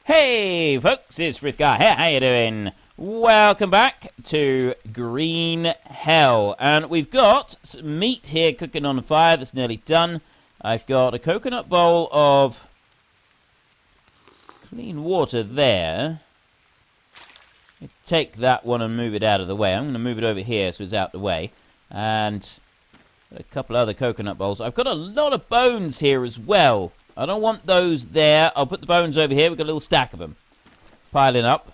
Hey folks, it's Frithgar here, how you doing? Welcome back to Green Hell, and we've got some meat here cooking on the fire that's nearly done. I've got a coconut bowl of clean water there. Take that one and move it out of the way. I'm going to move it over here so it's out of the way. And a couple other coconut bowls. I've got a lot of bones here as well. I don't want those there. I'll put the bones over here. We've got a little stack of them piling up.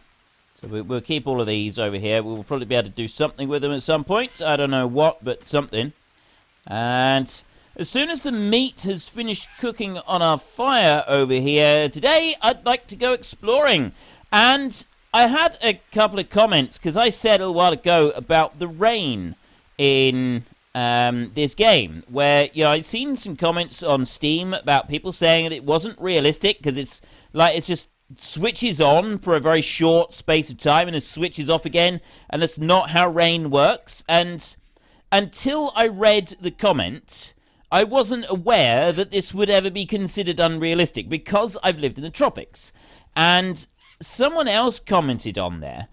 So we'll keep all of these over here. We'll probably be able to do something with them at some point. I don't know what, but something. And as soon as the meat has finished cooking on our fire over here today, I'd like to go exploring. And I had a couple of comments, because I said a little while ago about the rain in this game, where, you know, I'd seen some comments on Steam about people saying that it wasn't realistic, because it's just switches on for a very short space of time and it switches off again, and that's not how rain works. And until I read the comment, I wasn't aware that this would ever be considered unrealistic, because I've lived in the tropics. And someone else commented on there,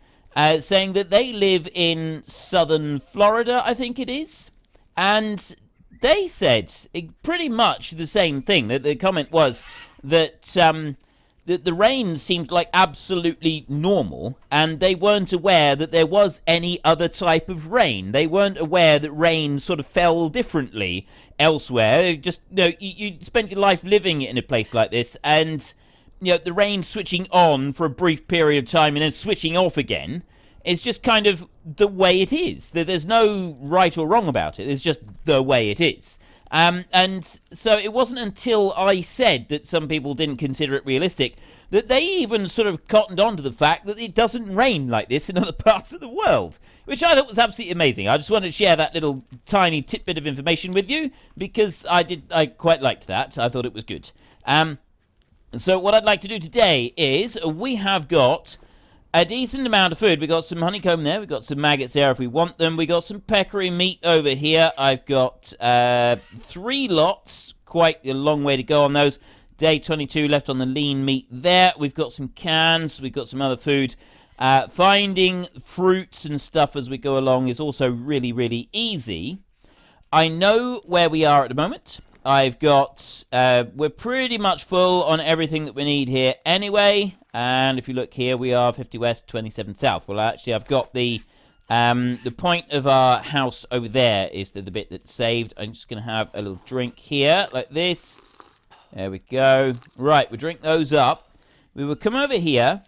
saying that they live in southern Florida, I think it is. And they said pretty much the same thing. That the comment was that the rain seemed like absolutely normal, and they weren't aware that there was any other type of rain. They weren't aware that rain sort of fell differently elsewhere. Just, you know, you spend your life living in a place like this, and, you know, the rain switching on for a brief period of time and then switching off again. It's just kind of the way it is. There's no right or wrong about it. It's just the way it is. And so it wasn't until I said that some people didn't consider it realistic that they even sort of cottoned on to the fact that it doesn't rain like this in other parts of the world, which I thought was absolutely amazing. I just wanted to share that little tiny tidbit of information with you, because I quite liked that. I thought it was good. So what I'd like to do today is we have got a decent amount of food. We got some honeycomb there. We got some maggots there if we want them. We got some peccary meat over here. I've got 3 lots. Quite a long way to go on those. Day 22 left on the lean meat there. We've got some cans. We've got some other food. Finding fruits and stuff as we go along is also really, really easy. I know where we are at the moment. I've got, we're pretty much full on everything that we need here anyway. And if you look here, we are 50 west, 27 south. Well, actually, I've got the point of our house over there is the bit that's saved. I'm just going to have a little drink here, like this. There we go. Right, we'll drink those up. We will come over here.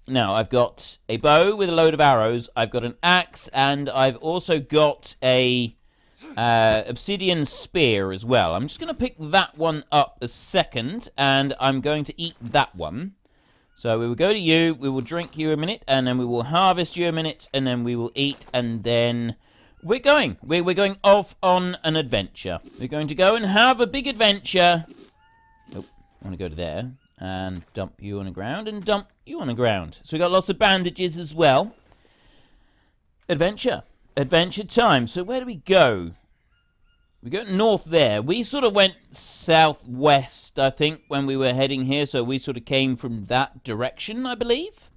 Now, I've got a bow with a load of arrows. I've got an axe, and I've also got a obsidian spear as well. I'm just going to pick that one up a second, and I'm going to eat that one. So we will go to you, we will drink you a minute, and then we will harvest you a minute, and then we will eat, and then we're going. We're going off on an adventure. We're going to go and have a big adventure. Oh, I want to go to there, and dump you on the ground, and dump you on the ground. So we got lots of bandages as well. Adventure. Adventure time. So where do we go? We go north there. We sort of went southwest, I think, when we were heading here. So we sort of came from that direction, I believe.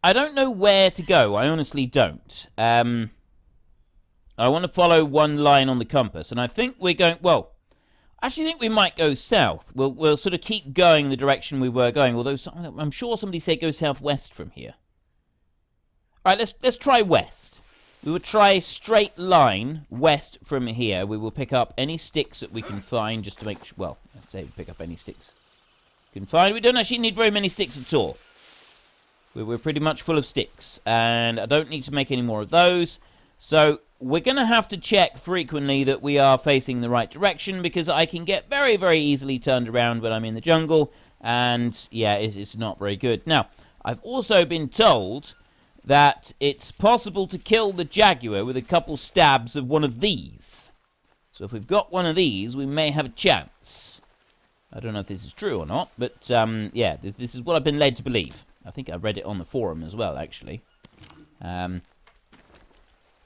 I don't know where to go. I honestly don't. I want to follow one line on the compass. And I think we're going... Well, I actually think we might go south. We'll sort of keep going the direction we were going. Although I'm sure somebody said go southwest from here. All right, let's try west. We will try a straight line west from here. We will pick up any sticks that we can find just to make... Well, I'd say pick up any sticks we can find. We don't actually need very many sticks at all. We're pretty much full of sticks. And I don't need to make any more of those. So we're going to have to check frequently that we are facing the right direction, because I can get very, very easily turned around when I'm in the jungle. And, yeah, it's not very good. Now, I've also been told that it's possible to kill the jaguar with a couple stabs of one of these. So if we've got one of these, we may have a chance. I don't know if this is true or not, but yeah, this is what I've been led to believe. I think I read it on the forum as well, actually. Now,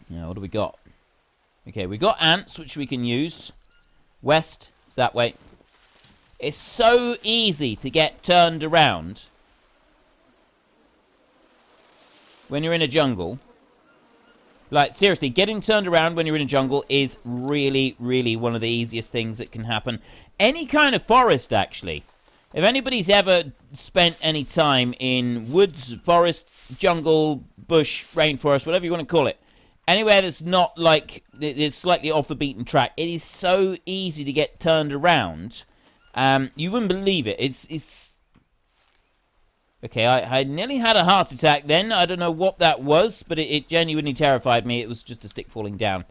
what do we got? Okay, we got ants, which we can use. West is that way. It's so easy to get turned around when you're in a jungle. Like, seriously, getting turned around when you're in a jungle is really, really one of the easiest things that can happen. Any kind of forest, actually. If anybody's ever spent any time in woods, forest, jungle, bush, rainforest, whatever you want to call it, anywhere that's not like, it's slightly off the beaten track, it is so easy to get turned around. You wouldn't believe it. It's... Okay, I nearly had a heart attack then. I don't know what that was, but it genuinely terrified me. It was just a stick falling down.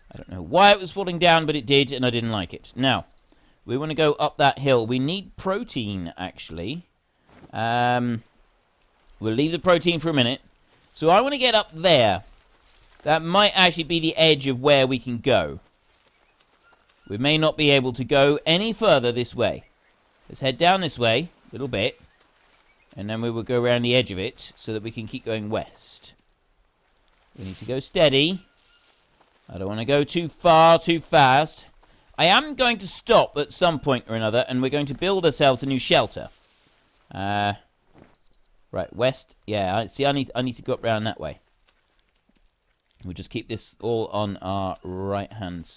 I don't know why it was falling down, but it did, and I didn't like it. Now, we want to go up that hill. We need protein, actually. We'll leave the protein for a minute. So I want to get up there. That might actually be the edge of where we can go. We may not be able to go any further this way. Let's head down this way a little bit. And then we will go around the edge of it so that we can keep going west. We need to go steady. I don't want to go too far, too fast. I am going to stop at some point or another, and we're going to build ourselves a new shelter. Right, west. Yeah, see, I need to go up around that way. We'll just keep this all on our left-hand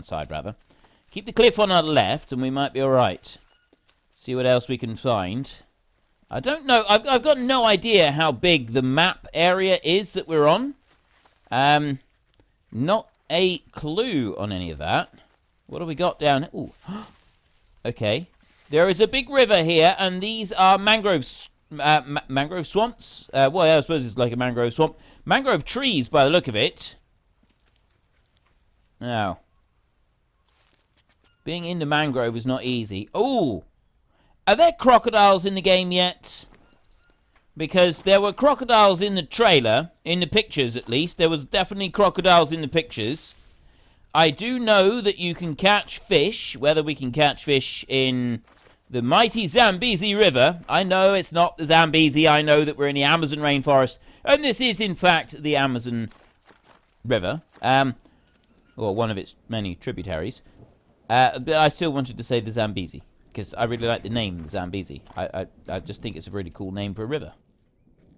side, rather. Keep the cliff on our left, and we might be all right. See what else we can find. I don't know. I've got no idea how big the map area is that we're on. Not a clue on any of that. What have we got down? Ooh. Okay. There is a big river here, and these are mangroves. Mangrove swamps? Well, yeah, I suppose it's like a mangrove swamp. Mangrove trees, by the look of it. Now, being in the mangrove is not easy. Ooh! Are there crocodiles in the game yet? Because there were crocodiles in the trailer, in the pictures at least. There was definitely crocodiles in the pictures. I do know that you can catch fish. Whether we can catch fish in the mighty Zambezi River. I know it's not the Zambezi. I know that we're in the Amazon rainforest. And this is, in fact, the Amazon River. Or one of its many tributaries. But I still wanted to say the Zambezi. Because I really like the name, the Zambezi. I just think it's a really cool name for a river.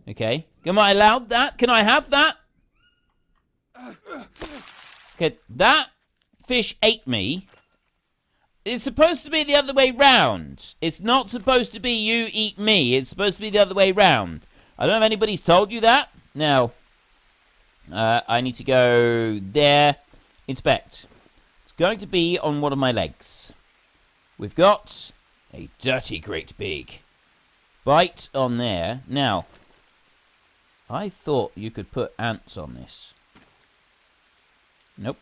Okay. Am I allowed that? Can I have that? Okay, that fish ate me. It's supposed to be the other way round. It's not supposed to be you eat me. It's supposed to be the other way round. I don't know if anybody's told you that. Now, I need to go there. Inspect. It's going to be on one of my legs. We've got a dirty great big bite on there. Now, I thought you could put ants on this. Nope.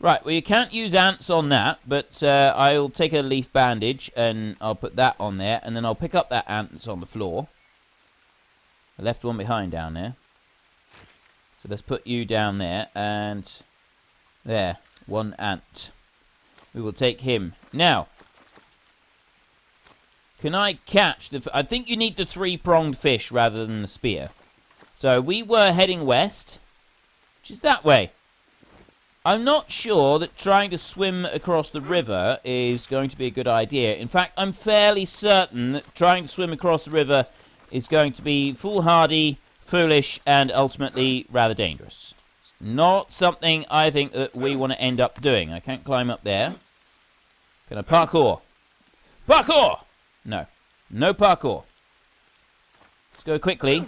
Right, well, you can't use ants on that, but I'll take a leaf bandage and I'll put that on there, and then I'll pick up that ant that's on the floor. I left one behind down there. So let's put you down there, and there, one ant. We will take him. Now, can I catch the... I think you need the three-pronged fish rather than the spear. So we were heading west, which is that way. I'm not sure that trying to swim across the river is going to be a good idea. In fact, I'm fairly certain that trying to swim across the river is going to be foolhardy, foolish, and ultimately rather dangerous. It's not something I think that we want to end up doing. I can't climb up there. Can I parkour? Parkour! No. No parkour. Let's go quickly.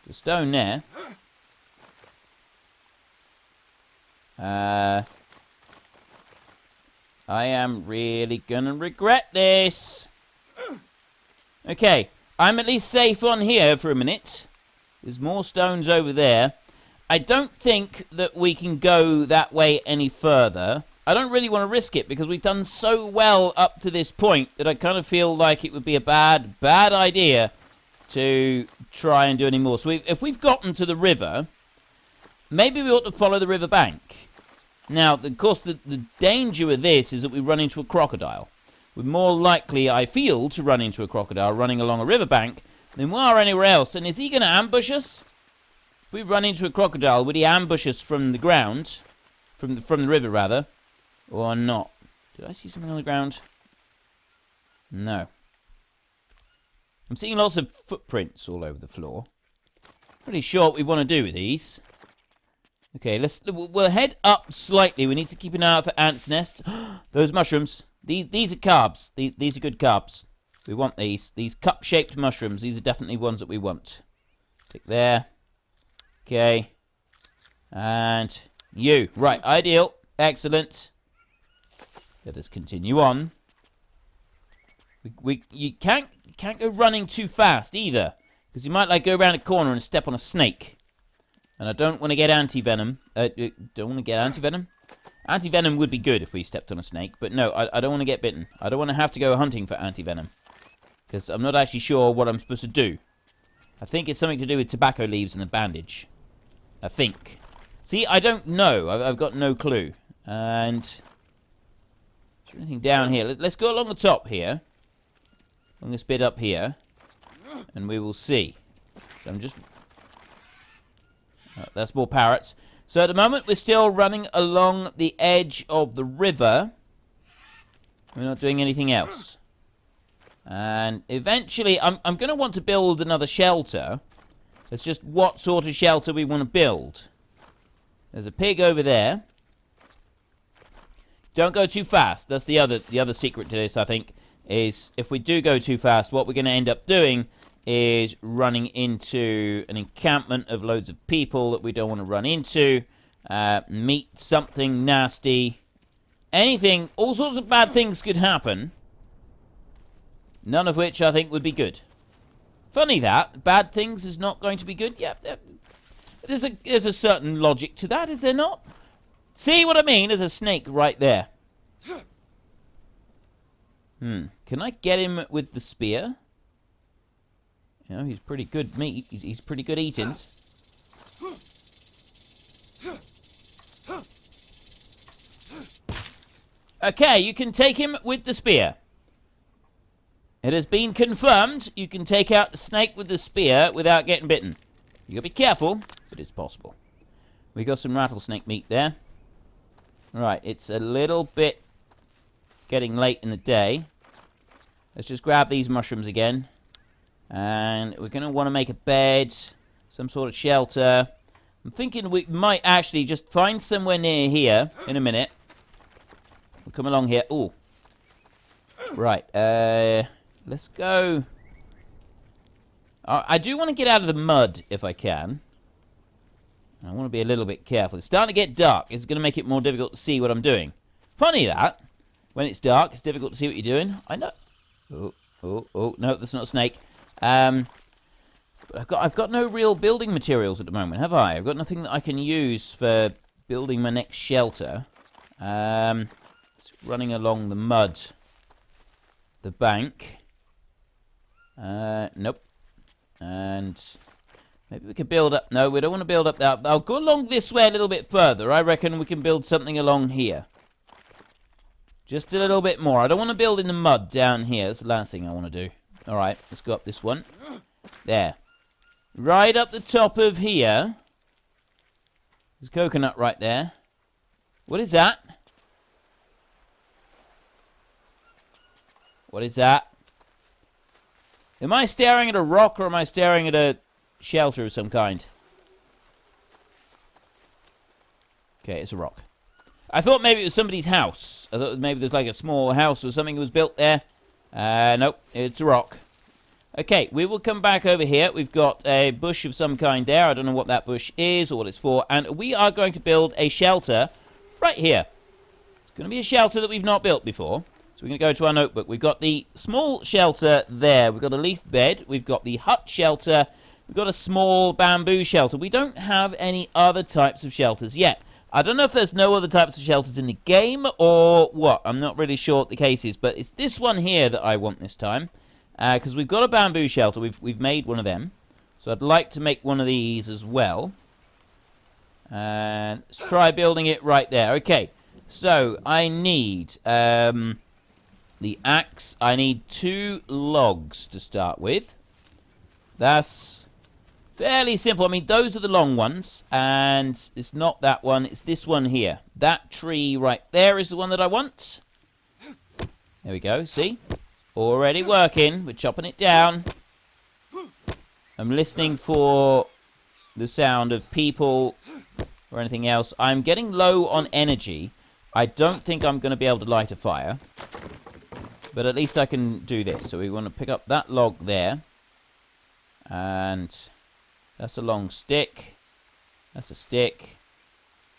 The stone there. I am really gonna regret this. Okay, I'm at least safe on here for a minute. There's more stones over there. I don't think that we can go that way any further. I don't really want to risk it because we've done so well up to this point that I kind of feel like it would be a bad idea to try and do any more. So if we've gotten to the river, maybe we ought to follow the river bank. Now, of course, the danger with this is that we run into a crocodile. We're more likely, I feel, to run into a crocodile running along a riverbank than we are anywhere else. And is he going to ambush us? If we run into a crocodile, would he ambush us from the ground? From the river, rather? Or not. Did I see something on the ground? No. I'm seeing lots of footprints all over the floor. Pretty sure what we want to do with these. Okay, we'll head up slightly. We need to keep an eye out for ants' nests. Those mushrooms. These are carbs. These are good carbs. We want these. These cup-shaped mushrooms. These are definitely ones that we want. Tick there. Okay. And you. Right, ideal. Excellent. Let us continue on. You can't go running too fast either, because you might go around a corner and step on a snake. And I don't want to get anti-venom. Don't want to get anti-venom? Anti-venom would be good if we stepped on a snake, but no, I don't want to get bitten. I don't want to have to go hunting for anti-venom, because I'm not actually sure what I'm supposed to do. I think it's something to do with tobacco leaves and a bandage. I think. See, I don't know. I've got no clue. And is there anything down here? Let's go along the top here. Along this bit up here. And we will see. So I'm just... that's more parrots. So at the moment, we're still running along the edge of the river. We're not doing anything else. And eventually, I'm going to want to build another shelter. It's just what sort of shelter we want to build. There's a pig over there. Don't go too fast. That's the other secret to this, I think, is if we do go too fast, what we're going to end up doing is running into an encampment of loads of people that we don't want to run into. Meet something nasty. Anything, all sorts of bad things could happen. None of which I think would be good. Funny that. Bad things is not going to be good. Yeah, there's a certain logic to that, is there not? See what I mean? There's a snake right there. Can I get him with the spear? You know, he's pretty good meat. He's pretty good eatings. Okay, you can take him with the spear. It has been confirmed you can take out the snake with the spear without getting bitten. You gotta be careful, but it's possible. We got some rattlesnake meat there. Right, it's a little bit getting late in the day. Let's just grab these mushrooms again. And we're gonna want to make a bed, some sort of shelter. I'm thinking we might actually just find somewhere near here in a minute. We'll come along here. Ooh. Right, let's go. I do want to get out of the mud if I can. I want to be a little bit careful. It's starting to get dark. It's going to make it more difficult to see what I'm doing. Funny that. When it's dark, it's difficult to see what you're doing. I know. Oh, no, that's not a snake. But I've got no real building materials at the moment, have I? I've got nothing that I can use for building my next shelter. It's running along the mud. The bank. Nope. And maybe we could build up... No, we don't want to build up that. I'll go along this way a little bit further. I reckon we can build something along here. Just a little bit more. I don't want to build in the mud down here. That's the last thing I want to do. Alright, let's go up this one. There. Right up the top of here. There's a coconut right there. What is that? What is that? Am I staring at a rock or am I staring at a shelter of some kind? Okay, it's a rock. I thought maybe it was somebody's house. I thought maybe there's like a small house or something that was built there. Nope, it's a rock. Okay, we will come back over here. We've got a bush of some kind there. I don't know what that bush is or what it's for. And we are going to build a shelter right here. It's going to be a shelter that we've not built before. So we're going to go to our notebook. We've got the small shelter there. We've got a leaf bed. We've got the hut shelter. We've got a small bamboo shelter. We don't have any other types of shelters yet. I don't know if there's no other types of shelters in the game or what. I'm not really sure what the case is. But it's this one here that I want this time. Because we've got a bamboo shelter. We've made one of them. So I'd like to make one of these as well. And let's try building it right there. Okay. So I need... the axe, I need 2 logs to start with. That's Fairly simple. I mean, those are the long ones, and it's not that one. It's this one here. That tree right there is the one that I want. There we go. See? Already working. We're chopping it down. I'm listening for the sound of people or anything else. I'm getting low on energy. I don't think I'm going to be able to light a fire. But at least I can do this. So we want to pick up that log there. And that's a long stick. That's a stick.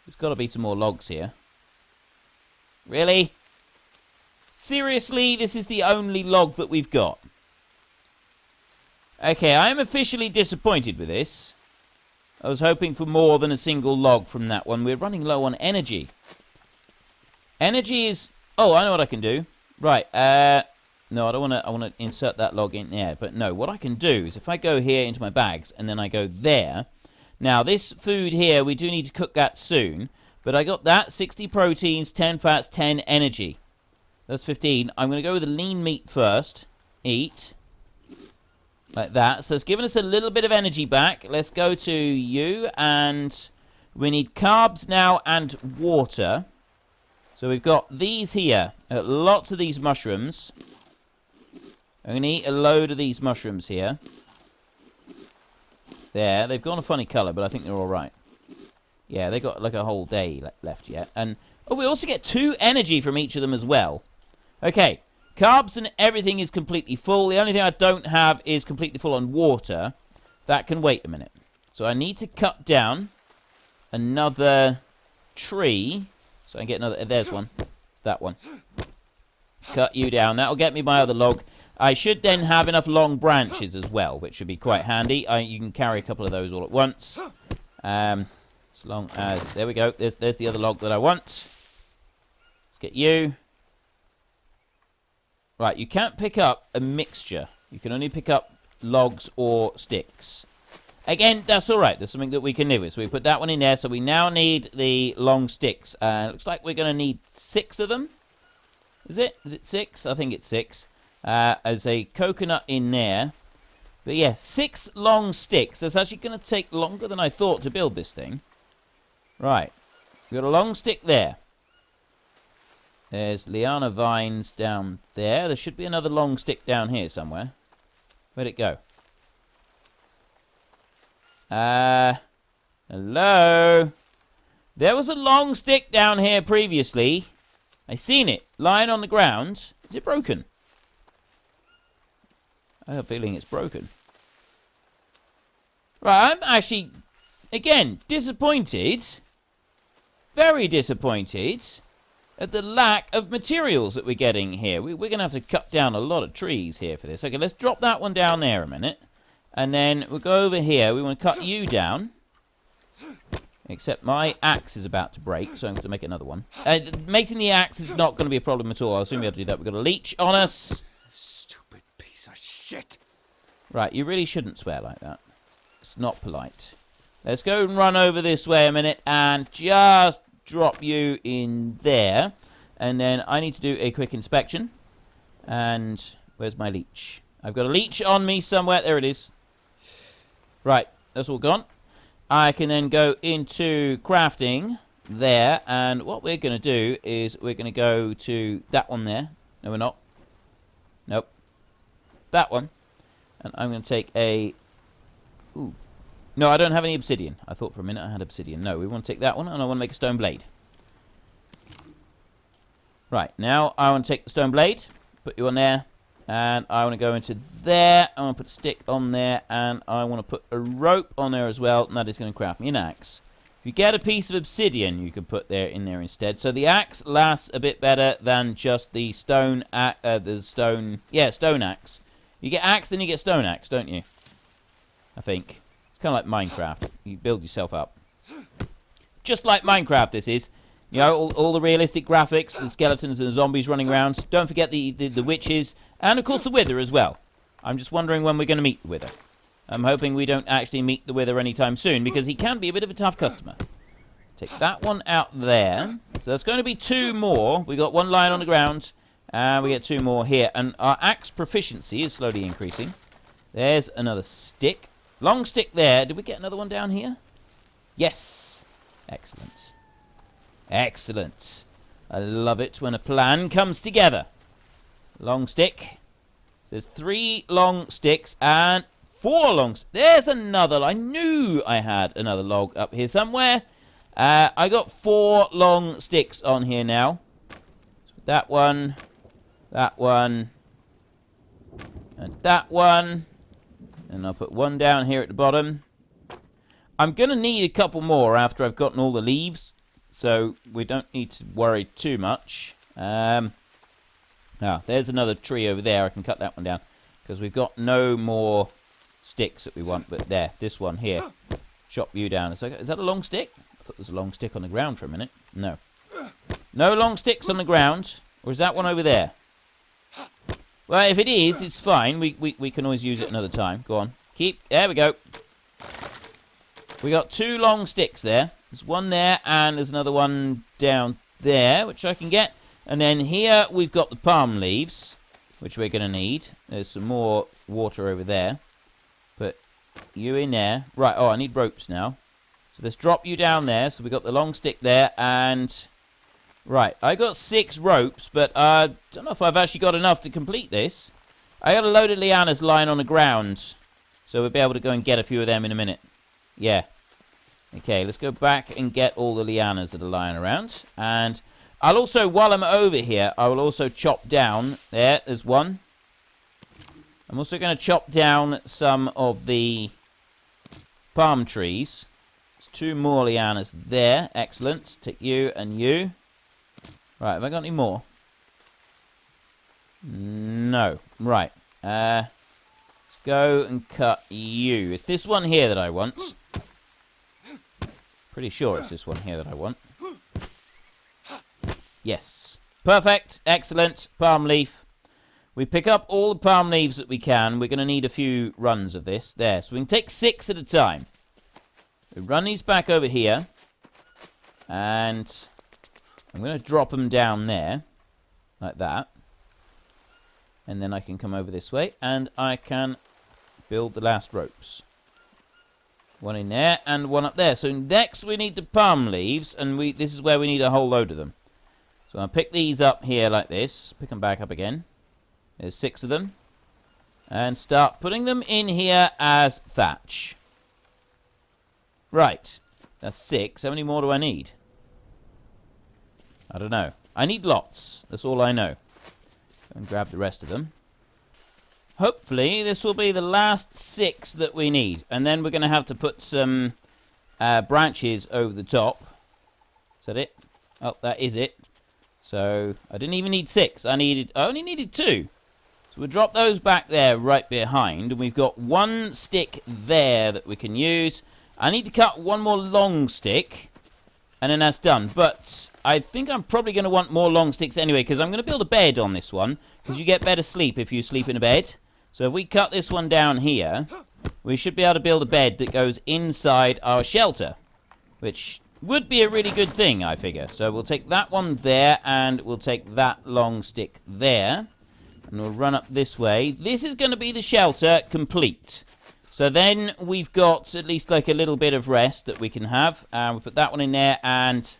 There's got to be some more logs here. Really? Seriously? This is the only log that we've got. Okay, I am officially disappointed with this. I was hoping for more than a single log from that one. We're running low on energy. Energy is... Oh, I know what I can do. Right, no, I don't want to... I want to insert that log in there. But no, what I can do is if I go here into my bags and then I go there... Now, this food here, we do need to cook that soon. But I got that. 60 proteins, 10 fats, 10 energy. That's 15. I'm going to go with the lean meat first. Eat. Like that. So it's given us a little bit of energy back. Let's go to you. And we need carbs now and water. So we've got these here. Lots of these mushrooms. I'm going to eat a load of these mushrooms here. There. They've gone a funny colour, but I think they're alright. Yeah, they've got like a whole day left yet. And oh, we also get 2 energy from each of them as well. Okay. Carbs and everything is completely full. The only thing I don't have is completely full on water. That can wait a minute. So I need to cut down another tree. So I can get another... There's one. It's that one. Cut you down. That'll get me my other log. I should then have enough long branches as well, which should be quite handy. You can carry a couple of those all at once. As long as... There we go. There's the other log that I want. Let's get you. Right, you can't pick up a mixture. You can only pick up logs or sticks. Again, that's alright. There's something that we can live with. So we put that one in there. So we now need the long sticks. Looks like we're going to need 6 of them. Is it? Is it 6? I think it's 6. As a coconut in there. But yeah, 6 long sticks. That's actually going to take longer than I thought to build this thing. Right. We've got a long stick there. There's liana vines down there. There should be another long stick down here somewhere. Where'd it go? Hello? There was a long stick down here previously. I seen it lying on the ground. Is it broken? I have a feeling it's broken. Right, I'm actually, again, disappointed. Very disappointed at the lack of materials that we're getting here. We're going to have to cut down a lot of trees here for this. Okay, let's drop that one down there a minute. And then we'll go over here. We want to cut you down. Except my axe is about to break, so I'm going to make another one. Making the axe is not going to be a problem at all. I'll soon be able to do that. We've got a leech on us. Stupid piece of shit. Right, you really shouldn't swear like that. It's not polite. Let's go and run over this way a minute and just drop you in there. And then I need to do a quick inspection. And where's my leech? I've got a leech on me somewhere. There it is. Right, that's all gone. I can then go into crafting there. And what we're going to do is we're going to go to that one there. No, we're not. Nope. That one. And I'm going to take a... Ooh. No, I don't have any obsidian. I thought for a minute I had obsidian. No, we want to take that one, and I want to make a stone blade. Right, now I want to take the stone blade, put you on there, and I want to go into there. I want to put a stick on there, and I want to put a rope on there as well, and that is going to craft me an axe. If you get a piece of obsidian, you can put there in there instead. So the axe lasts a bit better than just the stone stone axe. You get axe, then you get stone axe, don't you? I think. It's kind of like Minecraft. You build yourself up. Just like Minecraft, this is. You know, all the realistic graphics, the skeletons and the zombies running around. Don't forget the witches. And, of course, the wither as well. I'm just wondering when we're going to meet the wither. I'm hoping we don't actually meet the wither anytime soon, because he can be a bit of a tough customer. Take that one out there. So that's going to be 2 more. We got 1 lying on the ground. And we get 2 more here. And our axe proficiency is slowly increasing. There's another stick. Long stick there. Did we get another one down here? Yes. Excellent. Excellent. I love it when a plan comes together. Long stick. So there's 3 long sticks and 4 long. There's another. I knew I had another log up here somewhere. I got 4 long sticks on here now. So that one, and that one. And I'll put one down here at the bottom. I'm going to need a couple more after I've gotten all the leaves. So we don't need to worry too much. There's another tree over there. I can cut that one down. Because we've got no more sticks that we want. But there, this one here. Chop you down. Is that a long stick? I thought there was a long stick on the ground for a minute. No. No long sticks on the ground. Or is that one over there? Well, if it is, it's fine. We can always use it another time. Go on. There we go. We got 2 long sticks there. There's one there, and there's another one down there, which I can get. And then here we've got the palm leaves, which we're going to need. There's some more water over there. Put you in there. Right, I need ropes now. So let's drop you down there. So we got the long stick there, and... Right, I got 6 ropes, but I don't know if I've actually got enough to complete this. I got a load of lianas lying on the ground, so we'll be able to go and get a few of them in a minute. Yeah. Okay, let's go back and get all the lianas that are lying around. And I'll also, while I'm over here, I will also chop down... There's one. I'm also going to chop down some of the palm trees. There's 2 more lianas there. Excellent. Take you and you. Right, have I got any more? No. Right. Let's go and cut you. It's this one here that I want. Pretty sure it's this one here that I want. Yes. Perfect. Excellent. Palm leaf. We pick up all the palm leaves that we can. We're going to need a few runs of this. There. So we can take 6 at a time. We run these back over here. And... I'm going to drop them down there, like that. And then I can come over this way, and I can build the last ropes. One in there, and one up there. So next we need the palm leaves, and this is where we need a whole load of them. So I'll pick these up here like this, pick them back up again. There's 6 of them. And start putting them in here as thatch. Right, that's 6. How many more do I need? I don't know. I need lots. That's all I know. Go and grab the rest of them. Hopefully, this will be the last 6 that we need. And then we're going to have to put some branches over the top. Is that it? Oh, that is it. So, I didn't even need 6. I only needed 2. So we'll drop those back there right behind. And we've got 1 stick there that we can use. I need to cut 1 more long stick. And then that's done. But I think I'm probably going to want more long sticks anyway, because I'm going to build a bed on this one. Because you get better sleep if you sleep in a bed. So if we cut this one down here, we should be able to build a bed that goes inside our shelter. Which would be a really good thing, I figure. So we'll take that one there, and we'll take that long stick there. And we'll run up this way. This is going to be the shelter complete. So then we've got at least like a little bit of rest that we can have. And we'll put that one in there, and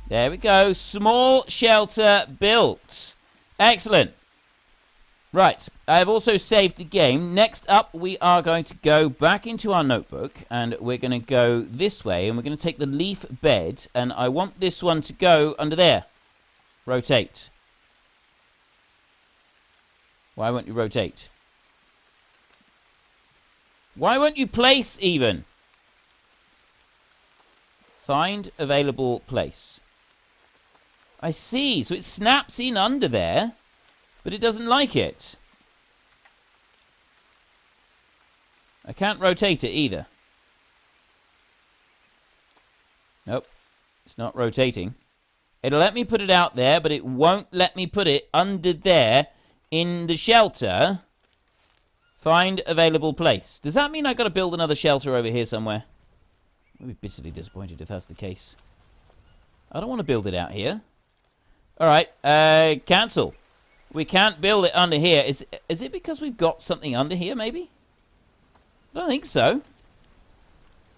there we go. Small shelter built. Excellent. Right, I've also saved the game. Next up, we are going to go back into our notebook, and we're going to go this way, and we're going to take the leaf bed, and I want this one to go under there. Rotate. Why won't you rotate? Why won't you place, even? Find available place. I see. So it snaps in under there, but it doesn't like it. I can't rotate it either. Nope. It's not rotating. It'll let me put it out there, but it won't let me put it under there in the shelter. Find available place. Does that mean I got to build another shelter over here somewhere? I'll be bitterly disappointed if that's the case. I don't want to build it out here. Alright, cancel. We can't build it under here. Is it because we've got something under here, maybe? I I don't think so.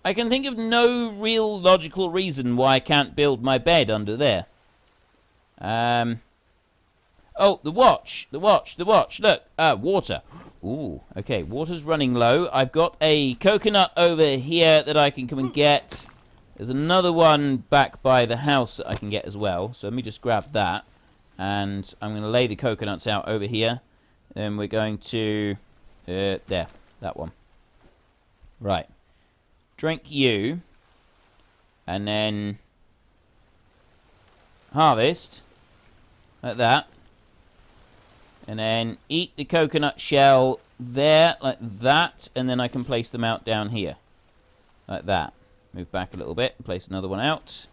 I can think of no real logical reason why I can't build my bed under there. Oh, the watch. Look, water. Ooh, okay, water's running low. I've got a coconut over here that I can come and get. There's another one back by the house that I can get as well. So let me just grab that. And I'm going to lay the coconuts out over here. Then we're going to... there, that one. Right. Drink you. And then... harvest. Like that. And then eat the coconut shell there, like that. And then I can place them out down here. Like that. Move back a little bit and place another one out.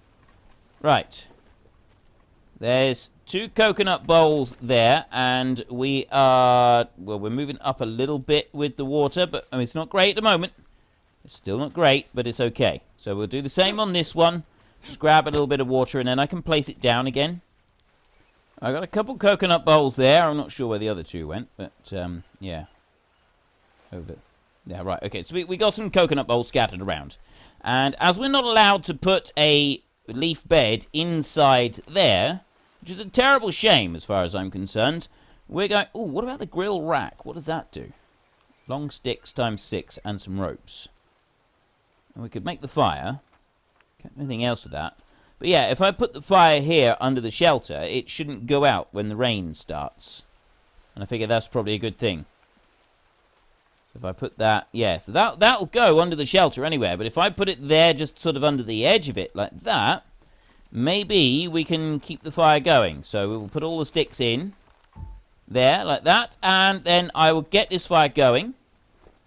Right. There's 2 coconut bowls there. And we are... well, we're moving up a little bit with the water. But I mean, it's not great at the moment. It's still not great, but it's okay. So we'll do the same on this one. Just grab a little bit of water and then I can place it down again. I got a couple coconut bowls there. I'm not sure where the other 2 went, but yeah. Over. Yeah, right. Okay, so we got some coconut bowls scattered around. And as we're not allowed to put a leaf bed inside there, which is a terrible shame as far as I'm concerned, we're going... ooh, what about the grill rack? What does that do? Long sticks times 6 and some ropes. And we could make the fire. Can't do anything else with that. But yeah, if I put the fire here under the shelter, it shouldn't go out when the rain starts. And I figure that's probably a good thing. If I put that... yeah, so that'll go under the shelter anyway. But if I put it there just sort of under the edge of it like that, maybe we can keep the fire going. So we will put all the sticks in there like that. And then I will get this fire going.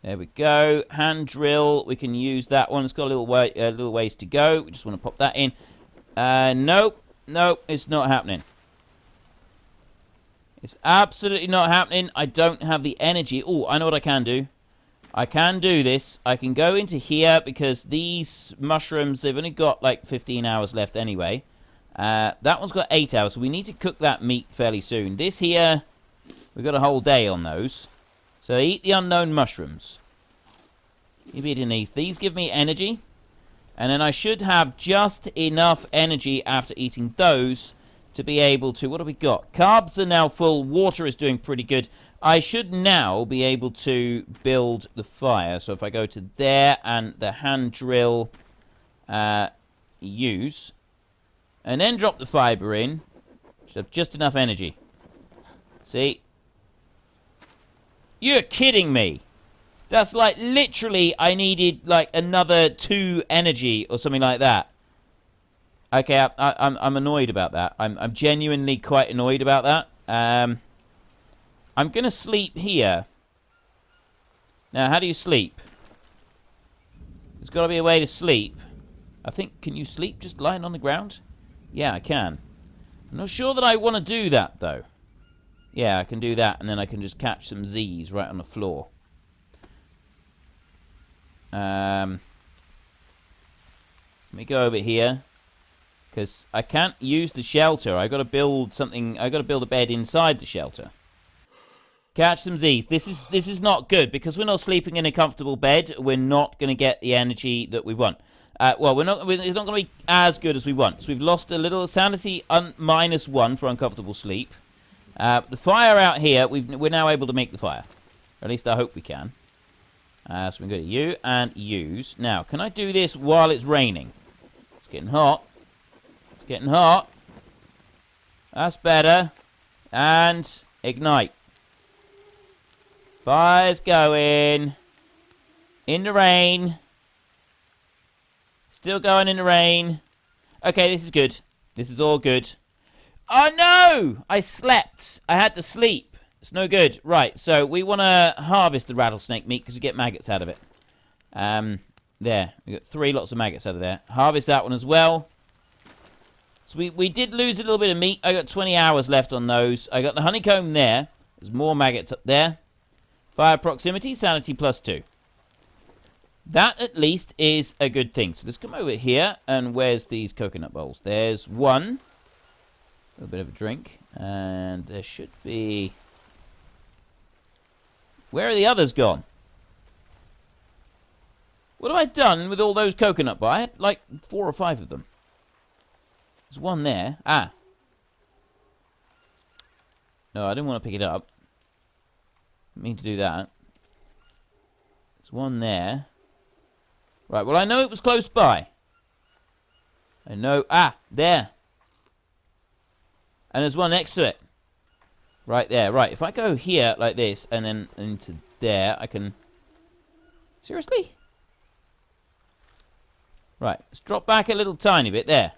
There we go. Hand drill. We can use that one. It's got a little ways to go. We just want to pop that in. Nope, it's not happening. It's absolutely not happening. I don't have the energy. Oh, I know what I can do. I can do this. I can go into here because these mushrooms, they've only got like 15 hours left anyway. That one's got 8 hours, so we need to cook that meat fairly soon. This here, we've got a whole day on those. So eat the unknown mushrooms. Keep eating these. These give me energy. And then I should have just enough energy after eating those to be able to... what do we got? Carbs are now full. Water is doing pretty good. I should now be able to build the fire. So if I go to there and the hand drill, use, and then drop the fiber in, should have just enough energy. See? You're kidding me. That's like literally I needed like another 2 energy or something like that. Okay, I'm annoyed about that. I'm genuinely quite annoyed about that. I'm gonna sleep here. Now, how do you sleep? There's got to be a way to sleep. I think, can you sleep just lying on the ground? Yeah, I can. I'm not sure that I want to do that though. Yeah, I can do that, and then I can just catch some Z's right on the floor. Let me go over here, because I can't use the shelter. I got to build something. I got to build a bed inside the shelter. Catch some Z's. This is not good because we're not sleeping in a comfortable bed. We're not going to get the energy that we want. Well, it's not going to be as good as we want. So we've lost a little sanity -1 for uncomfortable sleep. The fire out here, we're now able to make the fire. Or at least I hope we can. So we can go to you and use. Now, can I do this while it's raining? It's getting hot. It's getting hot. That's better. And ignite. Fire's going. In the rain. Still going in the rain. Okay, this is good. This is all good. Oh no! I slept. I had to sleep. It's no good. Right, so we want to harvest the rattlesnake meat because we get maggots out of it. There. We got 3 lots of maggots out of there. Harvest that one as well. So we did lose a little bit of meat. I got 20 hours left on those. I got the honeycomb there. There's more maggots up there. Fire proximity, sanity +2. That at least is a good thing. So let's come over here. And where's these coconut bowls? There's one. A little bit of a drink. And there should be... Where are the others gone? What have I done with all those coconut bars? I had like 4 or 5 of them. There's one there. Ah. No, I didn't want to pick it up. Didn't mean to do that. There's one there. Right, well, I know it was close by. I know. Ah, there. And there's one next to it. Right there. Right, if I go here like this and then into there, I can... Seriously? Right, let's drop back a little tiny bit there.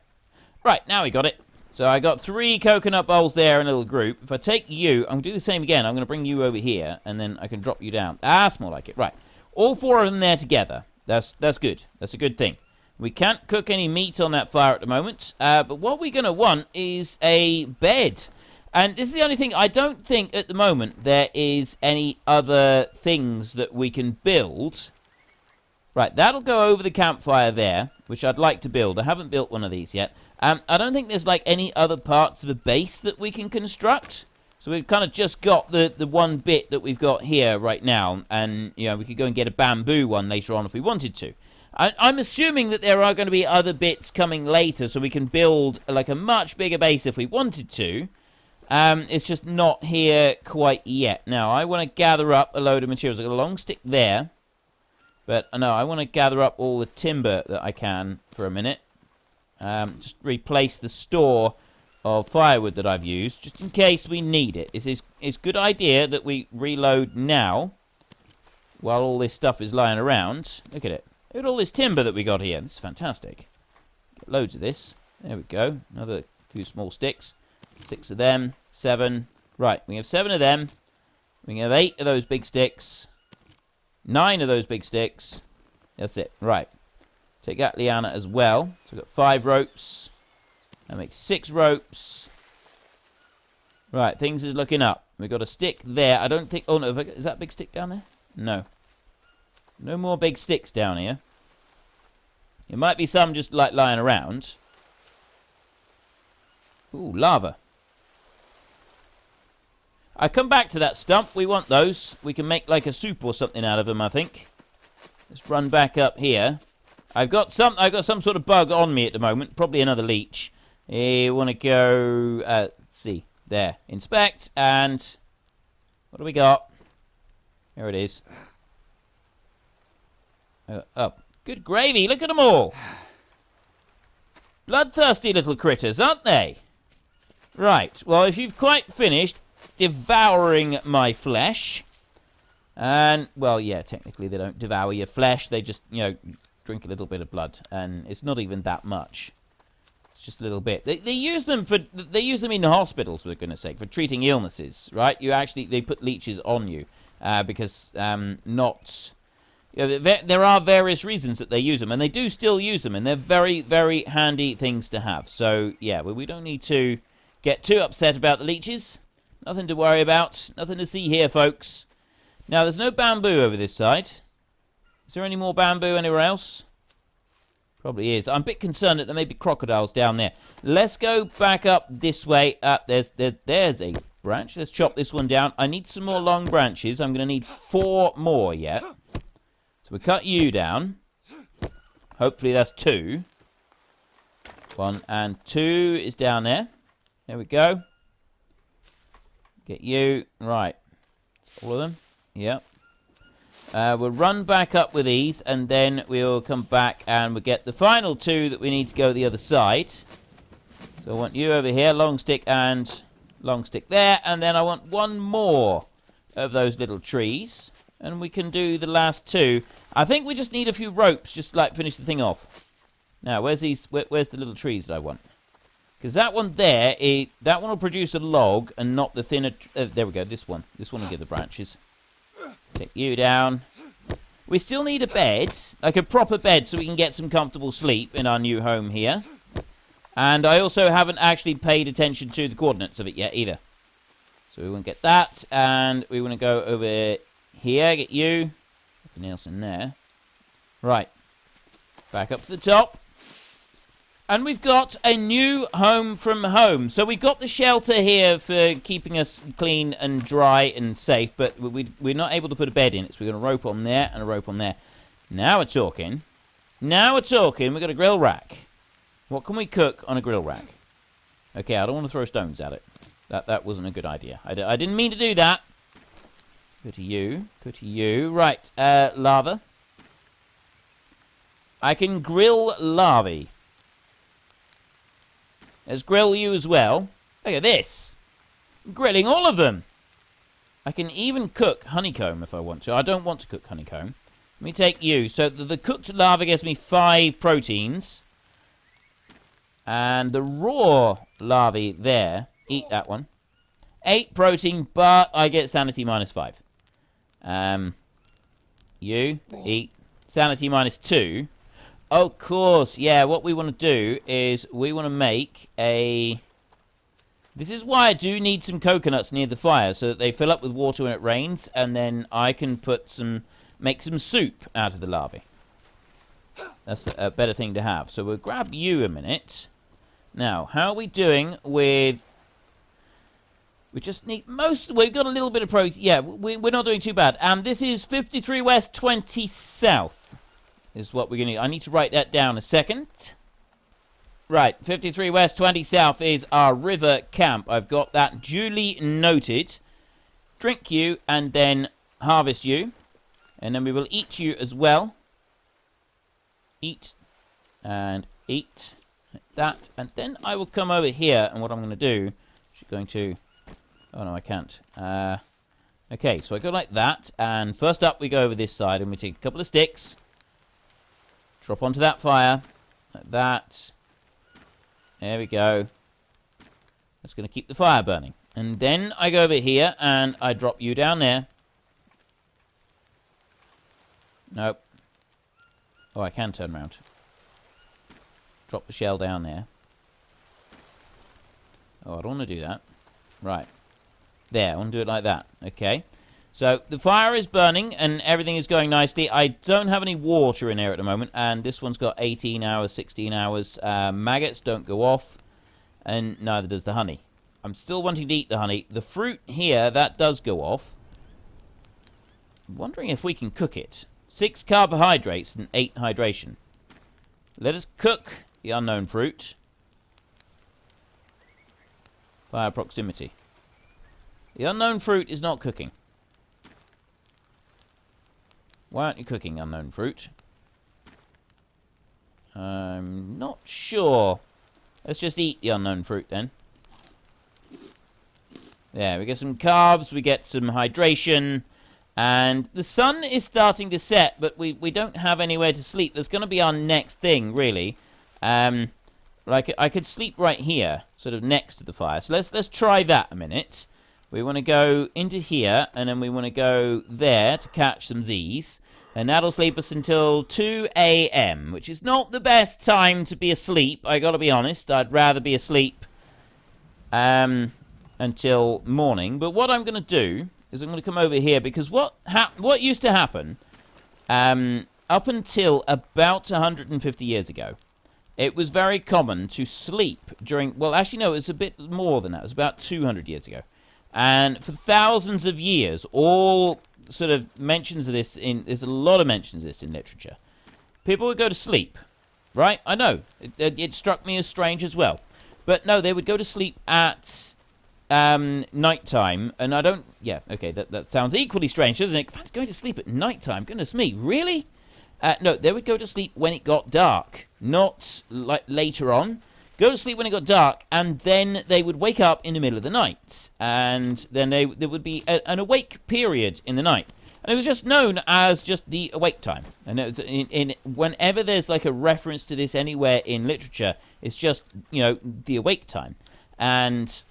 Right, now we got it. So I got 3 coconut bowls there in a little group. If I take you, I'm going to do the same again. I'm going to bring you over here, and then I can drop you down. Ah, that's more like it. Right, all 4 of them there together. That's good. That's a good thing. We can't cook any meat on that fire at the moment, but what we're going to want is a bed. And this is the only thing, I don't think at the moment there is any other things that we can build. Right, that'll go over the campfire there, which I'd like to build. I haven't built one of these yet. I don't think there's like any other parts of a base that we can construct. So we've kind of just got the one bit that we've got here right now. And, you know, we could go and get a bamboo one later on if we wanted to. I'm assuming that there are going to be other bits coming later so we can build like a much bigger base if we wanted to. It's just not here quite yet. Now, I want to gather up a load of materials. I've got a long stick there. But, no, I want to gather up all the timber that I can for a minute. Just replace the store of firewood that I've used, just in case we need it. It's a good idea that we reload now, while all this stuff is lying around. Look at it. Look at all this timber that we got here. This is fantastic. Get loads of this. There we go. Another few small sticks. 6 of them. 7. Right, we have 7 of them. We have 8 of those big sticks. 9 of those big sticks. That's it. Right. Take that liana as well. So we've got 5 ropes. That makes 6 ropes. Right, things is looking up. We've got a stick there. I don't think... Oh, no. Is that big stick down there? No. No more big sticks down here. There might be some just like lying around. Ooh, lava. I come back to that stump. We want those. We can make like a soup or something out of them, I think. Let's run back up here. I've got some sort of bug on me at the moment. Probably another leech. We want to go... let's see. There. Inspect. And... What do we got? Here it is. Oh. Good gravy. Look at them all. Bloodthirsty little critters, aren't they? Right. Well, if you've quite finished devouring my flesh... And, well, yeah, technically they don't devour your flesh. They just, you know... drink a little bit of blood, and it's not even that much. It's just a little bit. They use them in hospitals, for goodness sake, for treating illnesses, right? They put leeches on you because there are various reasons that they use them, and they do still use them, and they're very, very handy things to have. So yeah, we don't need to get too upset about the leeches. Nothing to worry about. Nothing to see here, folks. Now there's no bamboo over this side. Is there any more bamboo anywhere else? Probably is. I'm a bit concerned that there may be crocodiles down there. Let's go back up this way. There's a branch. Let's chop this one down. I need some more long branches. I'm going to need 4 more yet. So we cut you down. Hopefully that's 2. 1 and 2 is down there. There we go. Get you. Right. That's all of them. Yep. We'll run back up with these, and then we'll come back and we'll get the final 2 that we need to go the other side. So I want you over here, long stick and long stick there, and then I want 1 more of those little trees, and we can do the last 2. I think we just need a few ropes just to like finish the thing off. Now, where's the little trees that I want? Because that one there, that one will produce a log and not the thinner... there we go, this one. This one will give the branches. Take you down. We still need a bed, like a proper bed, so we can get some comfortable sleep in our new home here. And I also haven't actually paid attention to the coordinates of it yet either. So we want to get that, and we want to go over here, get you. Nothing else in there. Right. Back up to the top. And we've got a new home from home. So we've got the shelter here for keeping us clean and dry and safe, but we're not able to put a bed in it. So we've got a rope on there and a rope on there. Now we're talking. Now we're talking. We've got a grill rack. What can we cook on a grill rack? Okay, I don't want to throw stones at it. That wasn't a good idea. I didn't mean to do that. Go to you. Go to you. Right, lava. I can grill larvae. Let's grill you as well. Look at this. I'm grilling all of them. I can even cook honeycomb if I want to. I don't want to cook honeycomb. Let me take you. So the cooked larva gives me 5 proteins. And the raw larvae there, eat that one. 8 protein, but I get sanity -5. You eat sanity -2. Of course, yeah, what we want to do is we want to make a... This is why I do need some coconuts near the fire, so that they fill up with water when it rains, and then I can make some soup out of the larvae. That's a better thing to have. So we'll grab you a minute. Now, how are we doing with... We just need we've got a little bit of protein. Yeah, we're not doing too bad. And this is 53 west, 20 south. Is what we're going to need. I need to write that down a second. Right, 53 west, 20 south is our river camp. I've got that duly noted. Drink you and then harvest you. And then we will eat you as well. Eat and eat. Like that. And then I will come over here, and what I'm going to do is going to... Oh, no, I can't. Okay, so I go like that, and first up we go over this side, and we take a couple of sticks, drop onto that fire, like that. There we go. That's going to keep the fire burning. And then I go over here, and I drop you down there. Nope. Oh, I can turn around. Drop the shell down there. Oh, I don't want to do that. Right. There, I want to do it like that. Okay. So, the fire is burning, and everything is going nicely. I don't have any water in here at the moment, and this one's got 18 hours, 16 hours. Maggots don't go off, and neither does the honey. I'm still wanting to eat the honey. The fruit here, that does go off. I'm wondering if we can cook it. 6 carbohydrates and 8 hydration. Let us cook the unknown fruit. Fire proximity. The unknown fruit is not cooking. Why aren't you cooking, unknown fruit? I'm not sure. Let's just eat the unknown fruit then. There, we get some carbs, we get some hydration, and the sun is starting to set, but we don't have anywhere to sleep. That's going to be our next thing, really. Like, I could sleep right here, sort of next to the fire. So let's try that a minute. We want to go into here, and then we want to go there to catch some Z's. And that'll sleep us until 2 a.m., which is not the best time to be asleep. I gotta be honest. I'd rather be asleep until morning. But what I'm going to do is I'm going to come over here, because what used to happen up until about 150 years ago, it was very common to sleep during... Well, actually, no, it was a bit more than that. It was about 200 years ago. And for thousands of years, all sort of mentions of this there's a lot of mentions of this in literature. People would go to sleep, right? I know. It struck me as strange as well. But no, they would go to sleep at nighttime, and I don't... Yeah, okay, that sounds equally strange, doesn't it? Going to sleep at nighttime, goodness me, really? No, they would go to sleep when it got dark, not like later on. Go to sleep when it got dark, and then they would wake up in the middle of the night. And then there would be an awake period in the night. And it was just known as just the awake time. And it was whenever there's like a reference to this anywhere in literature, it's just, you know, the awake time. And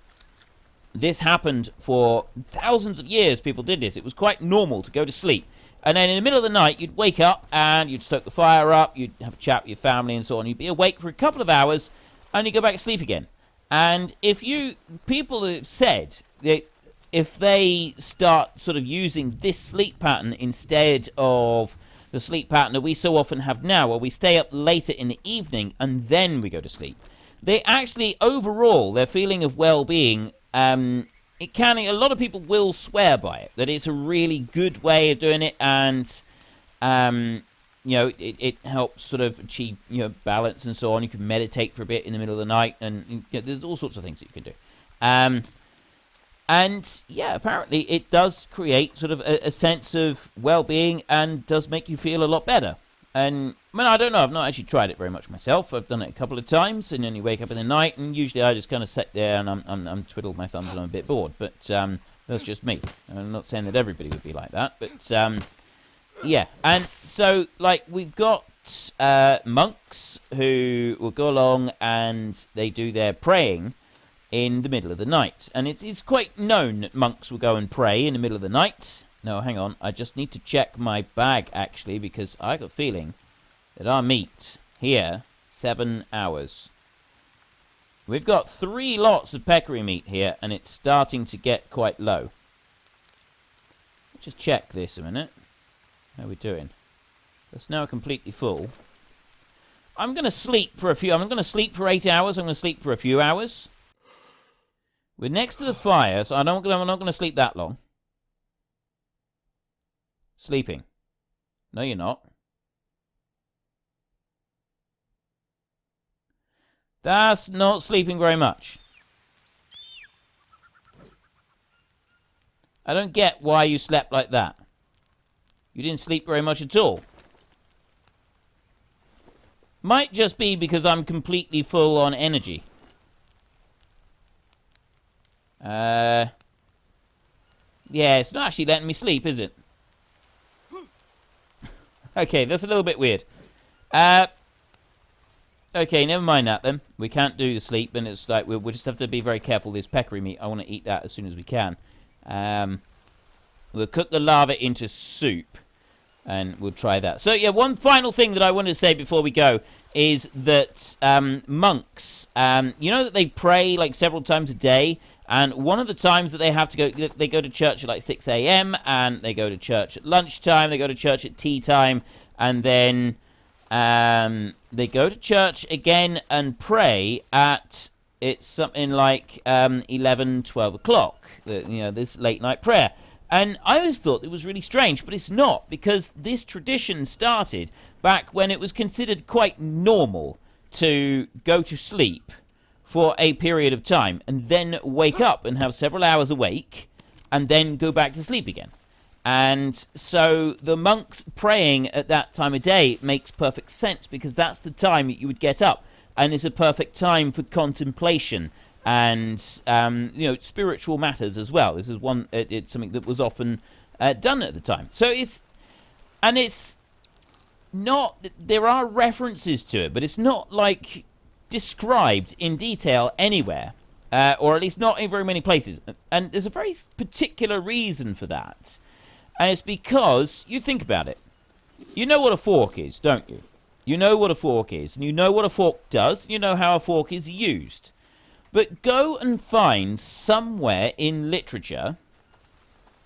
this happened for thousands of years. People did this. It was quite normal to go to sleep. And then in the middle of the night, you'd wake up and you'd stoke the fire up. You'd have a chat with your family and so on. You'd be awake for a couple of hours. And you go back to sleep again. And people have said that if they start sort of using this sleep pattern instead of the sleep pattern that we so often have now, where we stay up later in the evening and then we go to sleep, they actually, overall, their feeling of well-being, a lot of people will swear by it, that it's a really good way of doing it, and it helps sort of achieve, balance and so on. You can meditate for a bit in the middle of the night, and there's all sorts of things that you can do. And yeah, apparently it does create sort of a sense of well-being and does make you feel a lot better. And I don't know, I've not actually tried it very much myself. I've done it a couple of times, and then you wake up in the night, and usually I just kind of sit there and I'm twiddled my thumbs and I'm a bit bored. But that's just me. I'm not saying that everybody would be like that, but yeah. And so, like, we've got monks who will go along and they do their praying in the middle of the night. And it's quite known that monks will go and pray in the middle of the night. No, hang on. I just need to check my bag, actually, because I got a feeling that our meat here, 7 hours. We've got 3 lots of peccary meat here, and it's starting to get quite low. Let's just check this a minute. How are we doing? It's now completely full. I'm going to sleep for I'm going to sleep for 8 hours. I'm going to sleep for a few hours. We're next to the fire, so I'm not going to sleep that long. Sleeping. No, you're not. That's not sleeping very much. I don't get why you slept like that. You didn't sleep very much at all. Might just be because I'm completely full on energy. Yeah, it's not actually letting me sleep, is it? Okay, that's a little bit weird. Okay, never mind that then. We can't do the sleep, and it's like we'll just have to be very careful. This peccary meat, I want to eat that as soon as we can. We'll cook the lava into soup, and we'll try that. So yeah, one final thing that I wanted to say before we go is that monks, that they pray like several times a day. And one of the times that they have to go, they go to church at like 6 a.m. and they go to church at lunchtime, they go to church at tea time, and then they go to church again and pray at, it's something like 11, 12 o'clock, this late night prayer. And I always thought it was really strange, but it's not, because this tradition started back when it was considered quite normal to go to sleep for a period of time, and then wake up and have several hours awake, and then go back to sleep again. And so the monks praying at that time of day makes perfect sense, because that's the time that you would get up, and it's a perfect time for contemplation and spiritual matters as well. This is it's something that was often done at the time. So it's not, there are references to it, but it's not like described in detail anywhere, or at least not in very many places. And there's a very particular reason for that, and it's because, you think about it, you know what a fork is, don't you? You know what a fork is, and you know what a fork does, you know how a fork is used. But go and find somewhere in literature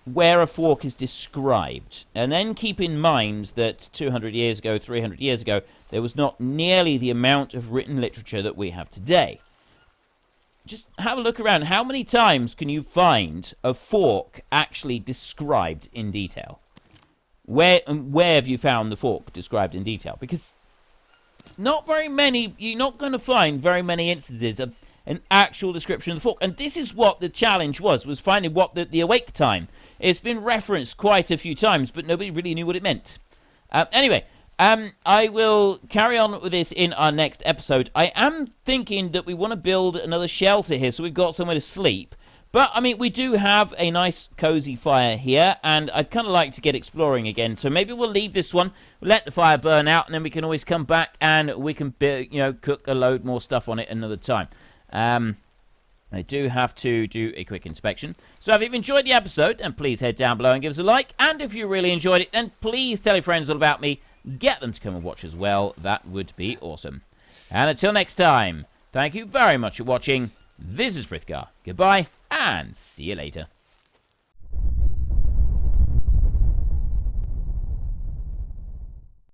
where a fork is described, and then keep in mind that 200 years ago, 300 years ago, there was not nearly the amount of written literature that we have today. Just have a look around. How many times can you find a fork actually described in detail? Where have you found the fork described in detail? Because not very many, you're not going to find very many instances of an actual description of the fork. And this is what the challenge was finding what the awake time. It's been referenced quite a few times, but nobody really knew what it meant. Anyway, I will carry on with this in our next episode. I am thinking that we want to build another shelter here, so we've got somewhere to sleep. But, I mean, we do have a nice cozy fire here, and I'd kind of like to get exploring again. So maybe we'll leave this one, let the fire burn out, and then we can always come back and we can, cook a load more stuff on it another time. I do have to do a quick inspection. So if you've enjoyed the episode, then please head down below and give us a like. And if you really enjoyed it, then please tell your friends all about me. Get them to come and watch as well. That would be awesome. And until next time, thank you very much for watching. This is Frithgar. Goodbye, and see you later.